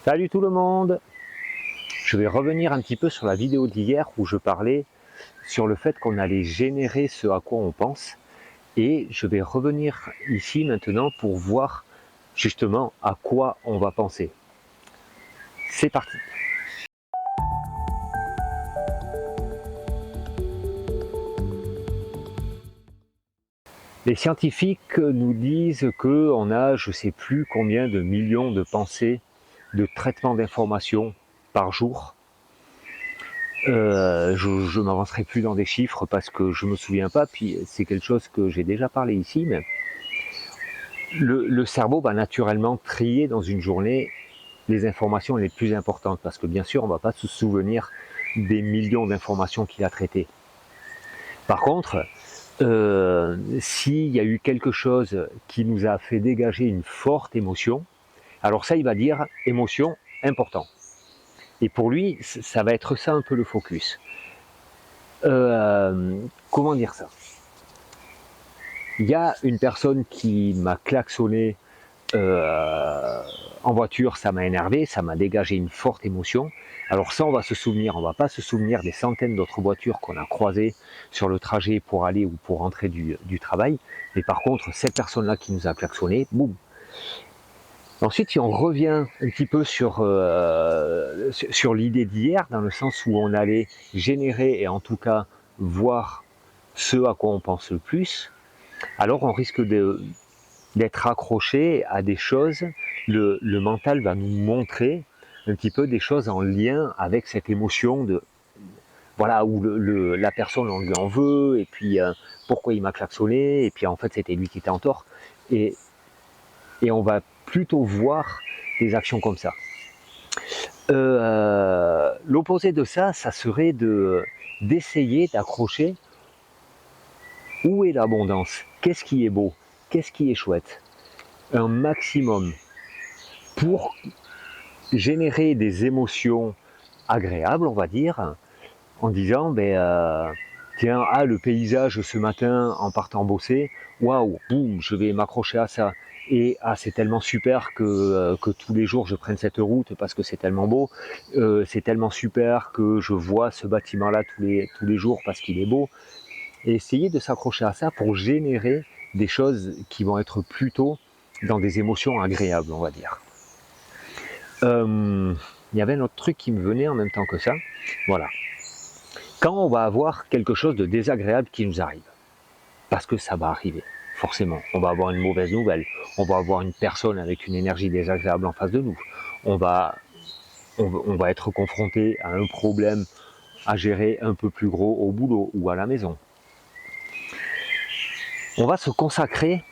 Salut tout le monde! Je vais revenir un petit peu sur la vidéo d'hier où je parlais sur le fait qu'on allait générer ce à quoi on pense, et je vais revenir ici maintenant pour voir justement à quoi on va penser. C'est parti! Les scientifiques nous disent qu'on a je ne sais plus combien de millions de pensées, de traitements d'informations par jour. Je ne m'avancerai plus dans des chiffres parce que je ne me souviens pas, puis c'est quelque chose que j'ai déjà parlé ici, mais le cerveau va naturellement trier dans une journée les informations les plus importantes, parce que bien sûr on ne va pas se souvenir des millions d'informations qu'il a traitées. Par contre, s'il y a eu quelque chose qui nous a fait dégager une forte émotion, alors ça il va dire émotion important. Et pour lui, ça va être ça un peu le focus. Comment dire ça? Il y a une personne qui m'a klaxonné en voiture, ça m'a énervé, ça m'a dégagé une forte émotion. Alors ça, on va se souvenir, on va pas se souvenir des centaines d'autres voitures qu'on a croisées sur le trajet pour aller ou pour rentrer du travail. Mais par contre, cette personne-là qui nous a klaxonné, boum. Ensuite, si on revient un petit peu sur l'idée d'hier, dans le sens où on allait générer et en tout cas voir ce à quoi on pense le plus, alors on risque d'être accroché à des choses. Le mental va nous montrer un petit peu des choses en lien avec cette émotion de voilà où la personne on lui en veut et puis pourquoi il m'a klaxonné et puis en fait c'était lui qui était en tort et on va plutôt voir des actions comme ça. L'opposé de ça serait d'essayer d'accrocher où est l'abondance, qu'est-ce qui est beau, qu'est-ce qui est chouette, un maximum pour générer des émotions agréables, on va dire, en disant tiens, le paysage ce matin en partant bosser, waouh, boum, je vais m'accrocher à ça. Et c'est tellement super que tous les jours je prenne cette route parce que c'est tellement beau, c'est tellement super que je vois ce bâtiment-là tous les jours parce qu'il est beau. Et essayer de s'accrocher à ça pour générer des choses qui vont être plutôt dans des émotions agréables, on va dire. Il y avait un autre truc qui me venait en même temps que ça. Voilà. Quand on va avoir quelque chose de désagréable qui nous arrive, parce que ça va arriver, forcément. On va avoir une mauvaise nouvelle, on va avoir une personne avec une énergie désagréable en face de nous, on va être confronté à un problème à gérer un peu plus gros au boulot ou à la maison. On va se consacrer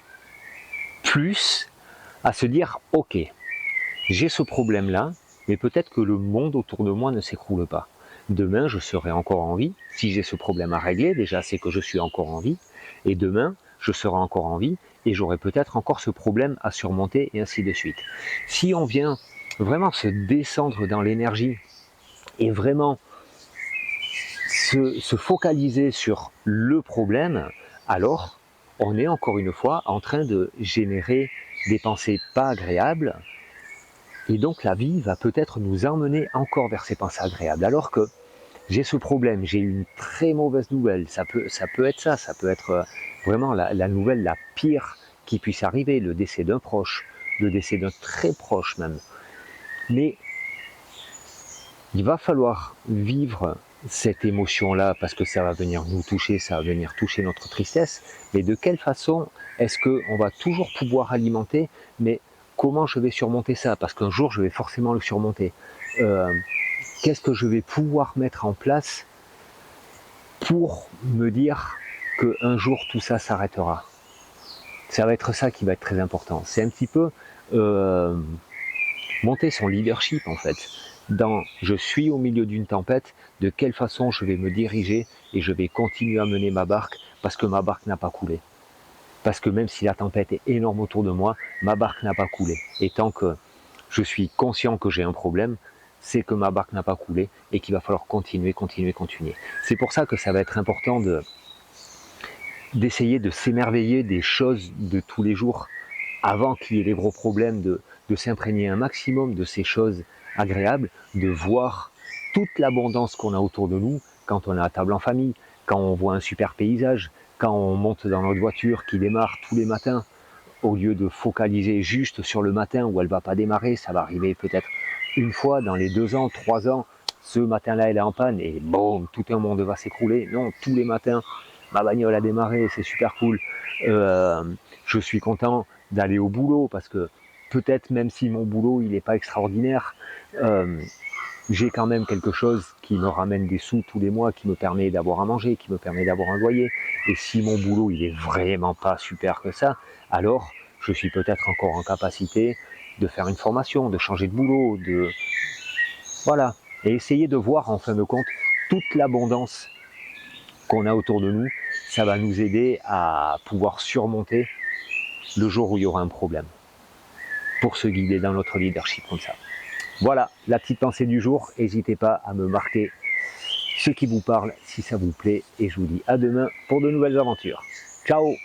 plus à se dire ok, j'ai ce problème-là, mais peut-être que le monde autour de moi ne s'écroule pas. Demain, je serai encore en vie. Si j'ai ce problème à régler, déjà, c'est que je suis encore en vie. Et demain, je serai encore en vie et j'aurai peut-être encore ce problème à surmonter et ainsi de suite. Si on vient vraiment se descendre dans l'énergie et vraiment se focaliser sur le problème, alors on est encore une fois en train de générer des pensées pas agréables. Et donc la vie va peut-être nous emmener encore vers ces pensées agréables. Alors que j'ai ce problème, j'ai une très mauvaise nouvelle, ça peut être ça peut être vraiment la nouvelle la pire qui puisse arriver, le décès d'un proche, le décès d'un très proche même. Mais il va falloir vivre cette émotion-là parce que ça va venir nous toucher, ça va venir toucher notre tristesse. Mais de quelle façon est-ce qu'on va toujours pouvoir alimenter, mais comment je vais surmonter ça? Parce qu'un jour, je vais forcément le surmonter. Qu'est-ce que je vais pouvoir mettre en place pour me dire qu'un jour, tout ça s'arrêtera? Ça va être ça qui va être très important. C'est un petit peu monter son leadership, en fait. Je suis au milieu d'une tempête, de quelle façon je vais me diriger et je vais continuer à mener ma barque parce que ma barque n'a pas coulé. Parce que même si la tempête est énorme autour de moi, ma barque n'a pas coulé. Et tant que je suis conscient que j'ai un problème, c'est que ma barque n'a pas coulé et qu'il va falloir continuer. C'est pour ça que ça va être important d'essayer de s'émerveiller des choses de tous les jours. avant qu'il y ait des gros problèmes, de s'imprégner un maximum de ces choses agréables, de voir toute l'abondance qu'on a autour de nous quand on est à table en famille, quand on voit un super paysage, quand on monte dans notre voiture qui démarre tous les matins, au lieu de focaliser juste sur le matin où elle ne va pas démarrer, ça va arriver peut-être une fois dans les 2 ans, 3 ans, ce matin-là elle est en panne et boum, tout un monde va s'écrouler. Non, tous les matins, ma bagnole a démarré, c'est super cool. Je suis content d'aller au boulot parce que peut-être même si mon boulot il n'est pas extraordinaire, j'ai quand même quelque chose qui me ramène des sous tous les mois, qui me permet d'avoir à manger, qui me permet d'avoir un loyer. Et si mon boulot il est vraiment pas super que ça, alors je suis peut-être encore en capacité de faire une formation, de changer de boulot, de voilà, et essayer de voir en fin de compte toute l'abondance qu'on a autour de nous. Ça va nous aider à pouvoir surmonter le jour où il y aura un problème, pour se guider dans notre leadership comme ça. Voilà, la petite pensée du jour. N'hésitez pas à me marquer ce qui vous parle si ça vous plaît. Et je vous dis à demain pour de nouvelles aventures. Ciao!